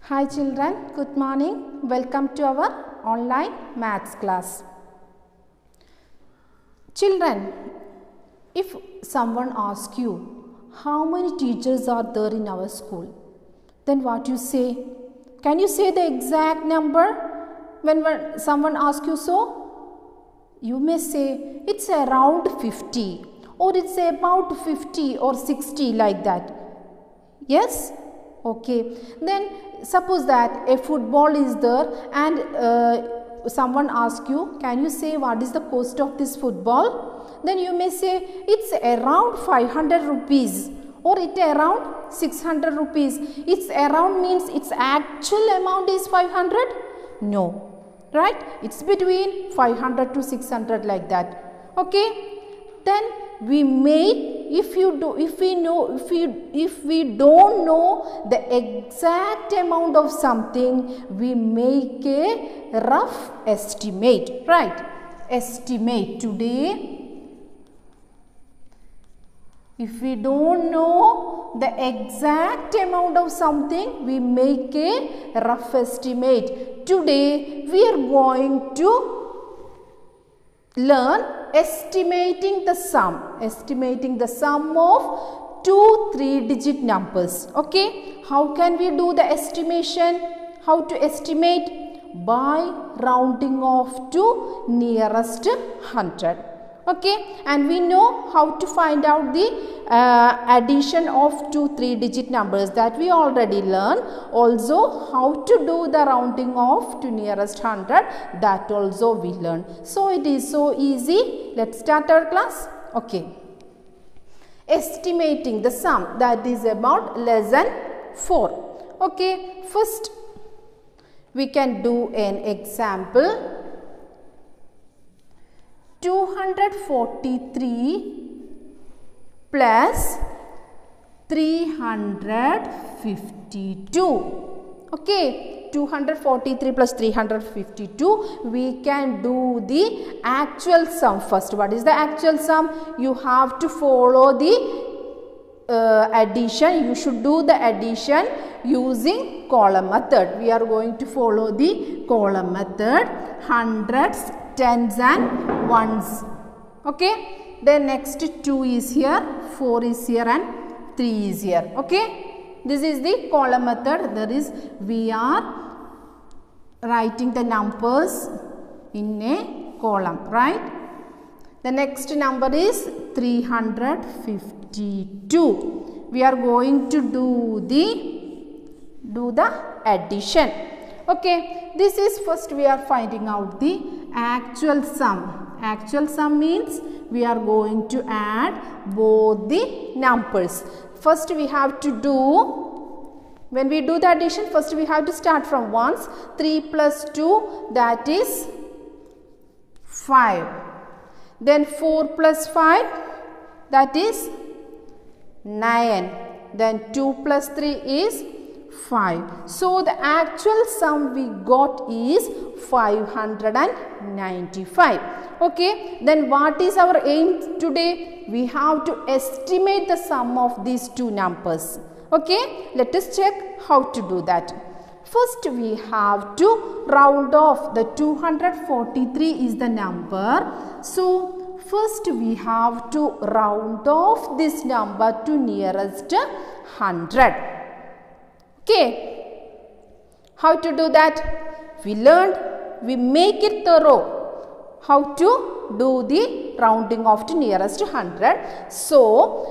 Hi children, good morning. Welcome to our online maths class. Children, if someone asks you how many teachers are there in our school, then what you say? Can you say the exact number when someone asks you so? You may say it's around 50 or it's about 50 or 60 like that. Yes? Okay. Then suppose that a football is there and someone asks you, can you say what is the cost of this football? Then you may say it's around 500 rupees or it around 600 rupees. It's around means its actual amount is 500? No. Right? It's between 500 to 600 like that. Okay? Then we may, if we don't know the exact amount of something, we make a rough estimate, right? Estimate today. If we don't know the exact amount of something, we make a rough estimate. Today we are going to learn estimating the sum of two 3-digit numbers. Okay, how can we do the estimation? How to estimate? By rounding off to nearest 100. Okay, and we know how to find out the addition of two 3-digit numbers, that we already learned. Also how to do the rounding off to nearest 100, that also we learned. So it is so easy. Let's start our class. Okay, estimating the sum, that is about lesson 4. Okay, first we can do an example. 243 plus 352. Okay, 243 plus 352. We can do the actual sum first. What is the actual sum? You have to follow the addition. You should do the addition using column method. We are going to follow the column method. Hundreds, tens and ones. Okay, then next 2 is here, 4 is here and 3 is here. Okay, this is the column method. There is, we are writing the numbers in a column, right? The next number is 352. We are going to do the addition. Okay, this is first we are finding out the actual sum. Actual sum means we are going to add both the numbers. First we have to do, when we do the addition, first we have to start from ones. 3 plus 2, that is 5. Then 4 plus 5, that is 9. Then 2 plus 3 is 5. So the actual sum we got is 595. Okay, then what is our aim today? We have to estimate the sum of these two numbers. Okay, let us check how to do that. First we have to round off. The 243 is the number. So first we have to round off this number to nearest 100. Okay, how to do that? We learned, we make it thorough. How to do the rounding off to nearest 100. So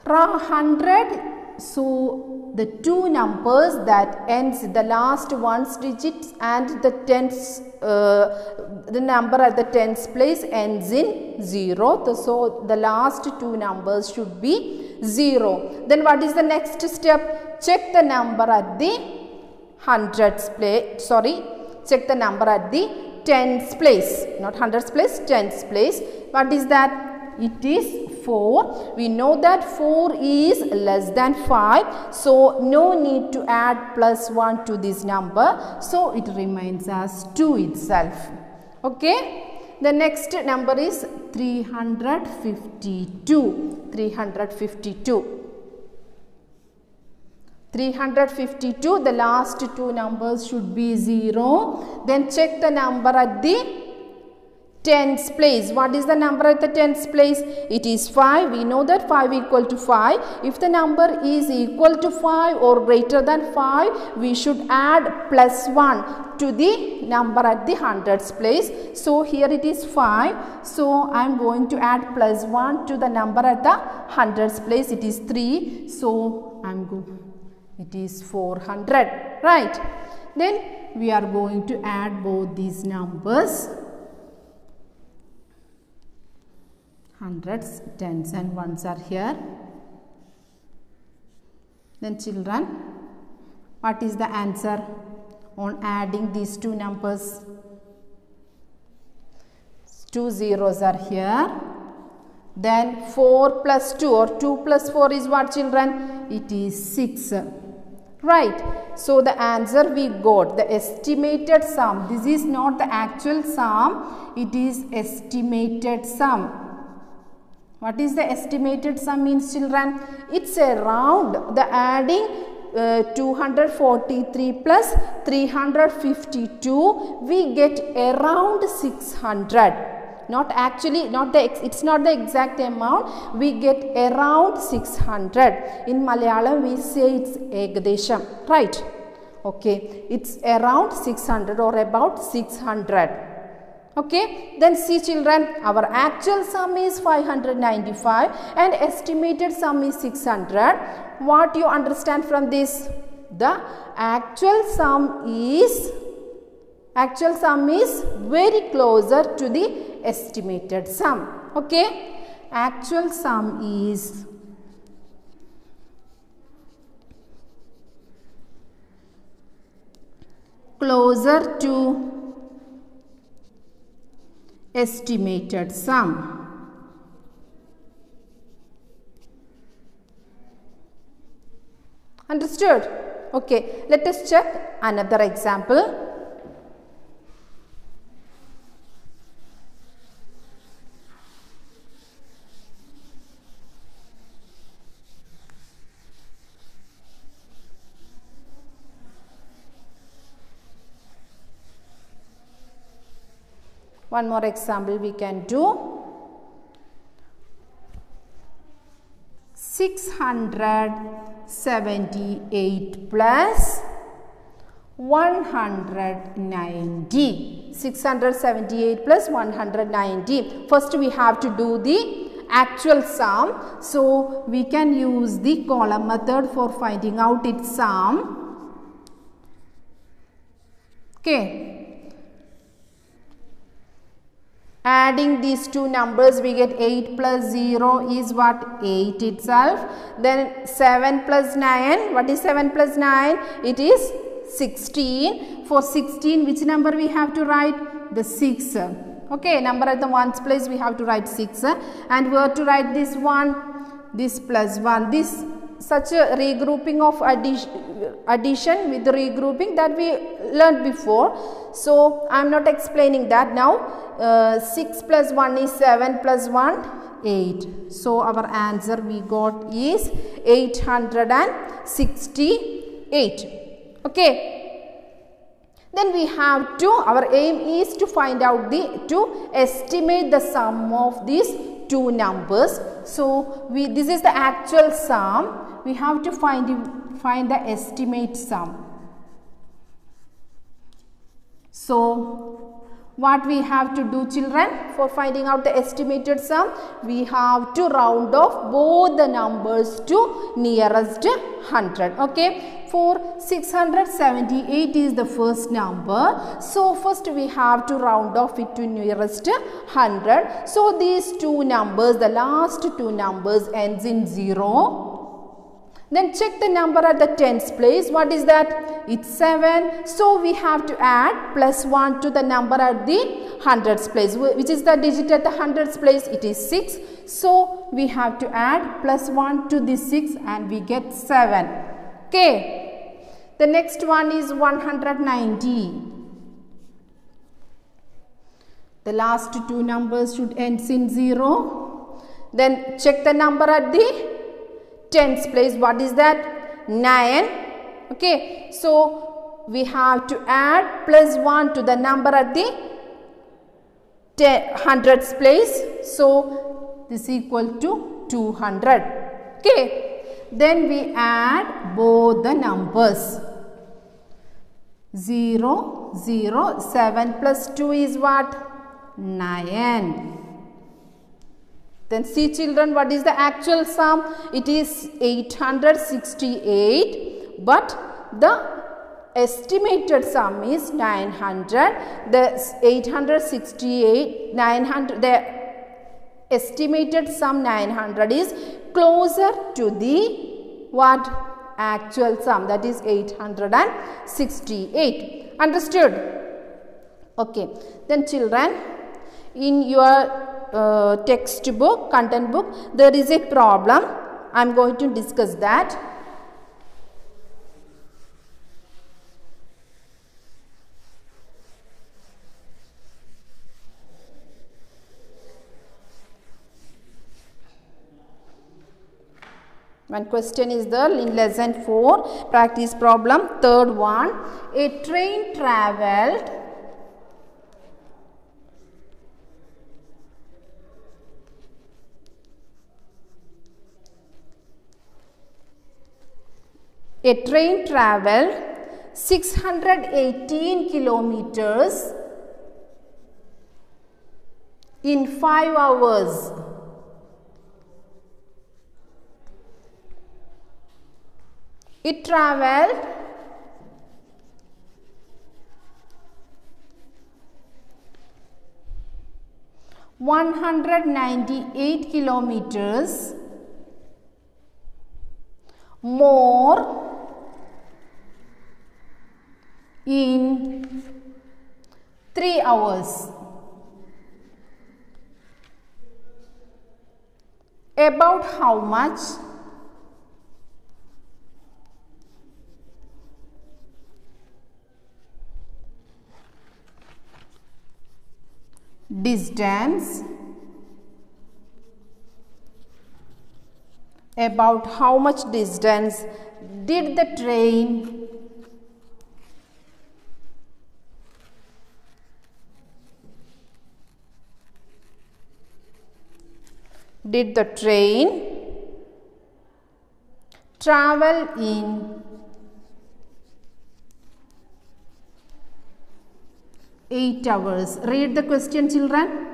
100, so the two numbers that ends the last ones digits and the tens, the number at the tens place ends in 0. So the last two numbers should be 0. Then what is the next step? Check the number at the hundreds place, check the number at the tens place, not hundreds place, tens place. What is that? It is 4. We know that 4 is less than 5. So no need to add plus 1 to this number. So it remains as 2 itself. Okay. The next number is 352. 352. 352, the last two numbers should be 0. Then check the number at the tens place. What is the number at the tens place? It is 5. We know that 5 equal to 5. If the number is equal to 5 or greater than 5, we should add plus 1 to the number at the hundreds place. So here it is 5. So I am going to add plus 1 to the number at the hundreds place. It is 3. So I am going. It is 400. Right. Then we are going to add both these numbers. Hundreds, tens and ones are here. Then children, what is the answer on adding these two numbers? Two zeros are here. Then 4 plus 2 or 2 plus 4 is what, children? It is 6. Right. So the answer we got, the estimated sum. This is not the actual sum. It is estimated sum. What is the estimated sum means, children? It's around the adding 243 plus 352, we get around 600. Not actually, it's not the exact amount, we get around 600. In Malayalam we say it's ekadesham, right? Okay, it's around 600 or about 600. Okay, then see children, our actual sum is 595 and estimated sum is 600. What you understand from this? The actual sum is very closer to the estimated sum. Okay, actual sum is closer to estimated sum. Understood? Okay, let us check another example. One more example we can do. 678 plus 190. 678 plus 190. First we have to do the actual sum. So we can use the column method for finding out its sum. Okay. Adding these two numbers, we get 8 plus 0 is what? 8 itself. Then 7 plus 9. What is 7 plus 9? It is 16. For 16, which number we have to write? The 6. Okay, number at the ones place we have to write 6. And where to write this one? This plus 1. This such a regrouping of addition with the regrouping that we learned before. So I am not explaining that now. 6 plus 1 is 7 plus 1 8. So our answer we got is 868. Okay. Then we have to, our aim is to find out to estimate the sum of these two numbers. So this is the actual sum. We have to find the estimate sum. So what we have to do, children, for finding out the estimated sum? We have to round off both the numbers to nearest 100. Okay. For 678 is the first number. So first we have to round off it to nearest 100. So these two numbers, the last two numbers ends in 0. Then check the number at the tens place. What is that? It's 7. So we have to add plus 1 to the number at the hundreds place. Which is the digit at the hundreds place? It is 6. So we have to add plus 1 to the 6 and we get 7. Okay. The next one is 190. The last two numbers should end in 0. Then check the number at the tens place. What is that? 9. Okay, so we have to add plus 1 to the number at the hundreds place. So this is equal to 200. Okay, then we add both the numbers. 0, 0, 7 plus 2 is what? 9. Then see children, what is the actual sum? It is 868, but the estimated sum is 900. The 868, 900, the estimated sum 900 is closer to the what? Actual sum, that is 868. Understood? Okay. Then children, in your textbook, content book, there is a problem. I am going to discuss that. One question is there in lesson 4, practice problem, third one. A train travelled A train travelled 618 kilometers in 5 hours. It travelled 198 kilometers more in 3 hours. About how much? Distance. About how much distance did the train travel in 8 hours? Read the question, children.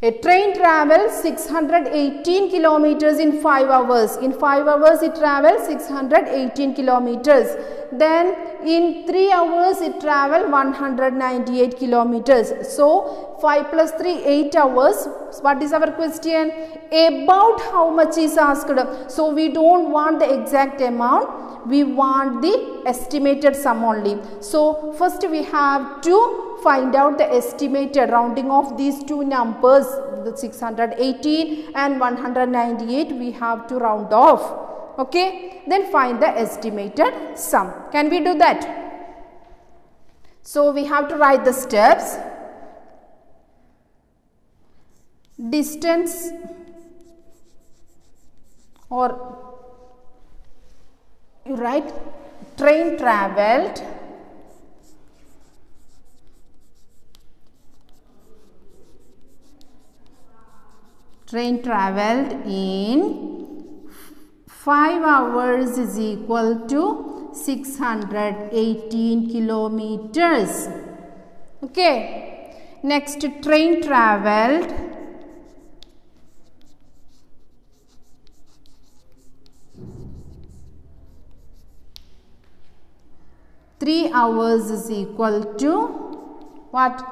A train travels 618 kilometers in 5 hours. In 5 hours it travels 618 kilometers. Then in 3 hours it travels 198 kilometers. So 5 plus 3, 8 hours. What is our question? About how much is asked. So we don't want the exact amount. We want the estimated sum only. So first we have to find out the estimated rounding of these two numbers, the 618 and 198, we have to round off. Okay, then find the estimated sum. Can we do that? So we have to write the steps. Distance, or you write train travelled in 5 hours is equal to 618 kilometers. Okay. Next, train travelled 3 hours is equal to what?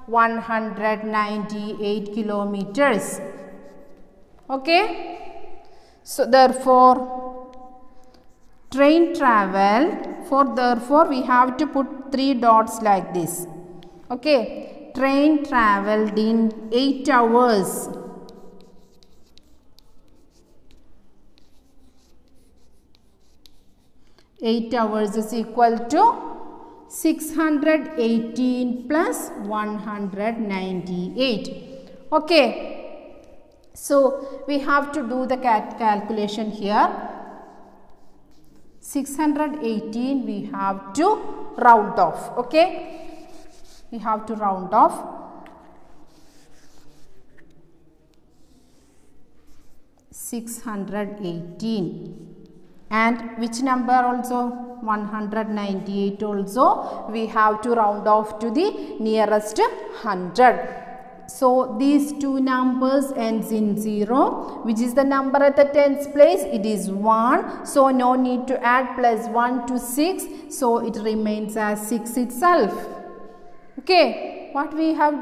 198 kilometers. Okay. So therefore train travel, therefore we have to put 3 dots like this. Okay. Train travelled in 8 hours. Eight hours is equal to 618 plus 198. Okay. So we have to do the calculation here. 618 we have to round off. Okay, we have to round off. 618. And which number also? 198 also we have to round off to the nearest 100. So these two numbers ends in 0. Which is the number at the tens place? It is 1. So no need to add plus 1 to 6. So it remains as 6 itself. Okay, what we are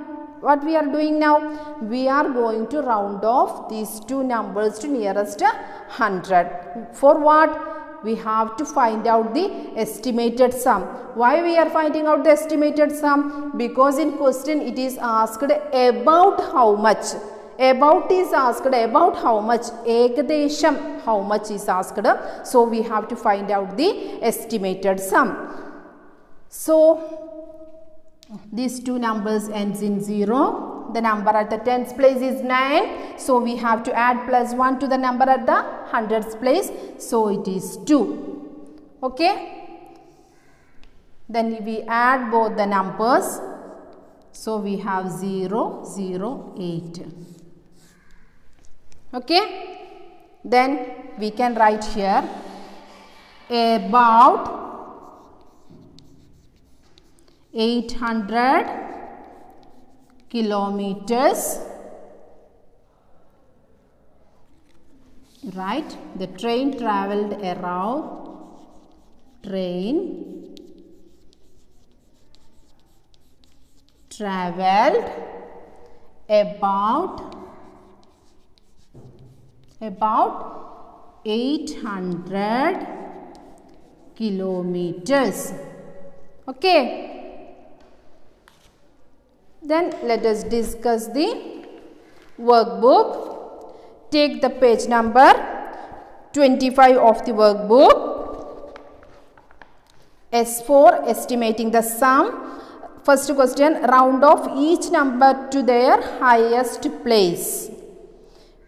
doing now? We are going to round off these two numbers to nearest 100. For what? We have to find out the estimated sum. Why we are finding out the estimated sum? Because in question it is asked about how much. About is asked about how much. Ekadesham, how much is asked. So we have to find out the estimated sum. So these two numbers ends in 0. The number at the tens place is 9. So we have to add plus 1 to the number at the hundreds place. So it is 2. Okay. Then we add both the numbers. So we have 0, 0, 8. Okay. Then we can write here about 800 kilometers, right? The train traveled about 800 kilometers. Okay. Then let us discuss the workbook. Take the page number 25 of the workbook. S4, estimating the sum. First question, round off each number to their highest place.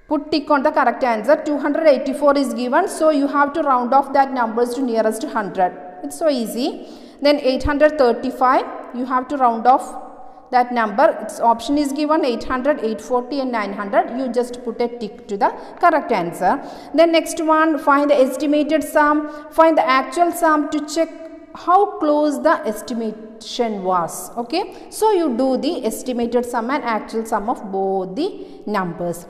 Put tick on the correct answer. 284 is given, so you have to round off that numbers to nearest 100. It's so easy. Then 835, you have to round off that number. Its option is given 800, 840 and 900. You just put a tick to the correct answer. Then next one, find the estimated sum. Find the actual sum to check how close the estimation was. Okay. So you do the estimated sum and actual sum of both the numbers.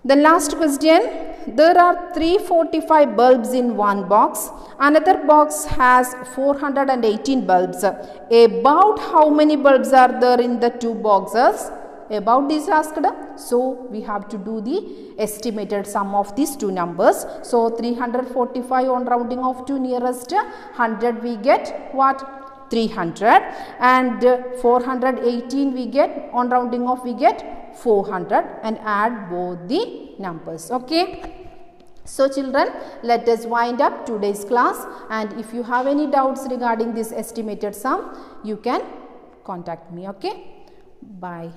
The last question, there are 345 bulbs in one box. Another box has 418 bulbs. About how many bulbs are there in the two boxes? About is asked. So we have to do the estimated sum of these two numbers. So 345 on rounding off to nearest 100 we get what? 300, and 418 we get on rounding off we get 400, and add both the numbers. Okay. So children, let us wind up today's class, and if you have any doubts regarding this estimated sum, you can contact me. Okay. Bye.